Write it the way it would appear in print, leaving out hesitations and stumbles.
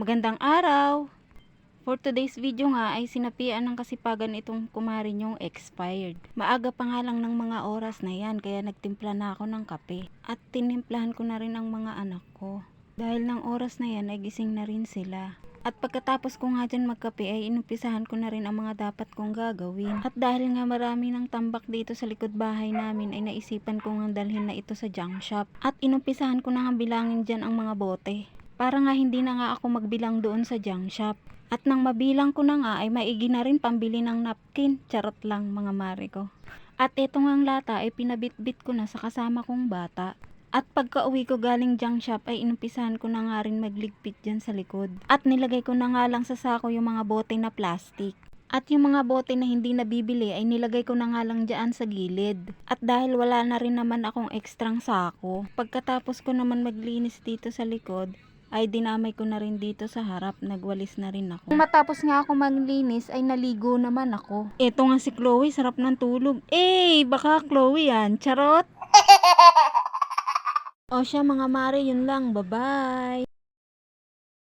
Magandang araw! For today's video nga ay sinapian ng kasipagan itong kumari niyong expired. Maaga pa nga lang ng mga oras na yan kaya nagtimpla na ako ng kape. At tinimplahan ko na rin ang mga anak ko. Dahil ng oras na yan ay gising na rin sila. At pagkatapos ko nga dyan magkape ay inumpisahan ko na rin ang mga dapat kong gagawin. At dahil nga marami ng tambak dito sa likod bahay namin ay naisipan ko nga dalhin na ito sa junk shop. At inumpisahan ko na nga bilangin dyan ang mga bote. Para nga hindi na nga ako magbilang doon sa junk shop. At nang mabilang ko na nga ay maigi na rin pambili ng napkin. Charot lang mga mare ko. At ito ngang lata ay pinabitbit ko na sa kasama kong bata. At pagka uwi ko galing junk shop ay inumpisahan ko na nga rin magligpit dyan sa likod. At nilagay ko na nga lang sa sako yung mga bote na plastic. At yung mga bote na hindi nabibili ay nilagay ko na nga lang dyan sa gilid. At dahil wala na rin naman akong ekstrang sako, pagkatapos ko naman maglinis dito sa likod, ay dinamay ko na rin dito sa harap, nagwalis na rin ako. Matapos nga ako maglinis ay naligo naman ako. Eto nga si Chloe, sarap ng tulog. Baka Chloe yan, charot! O siya mga mare, yun lang, bye bye!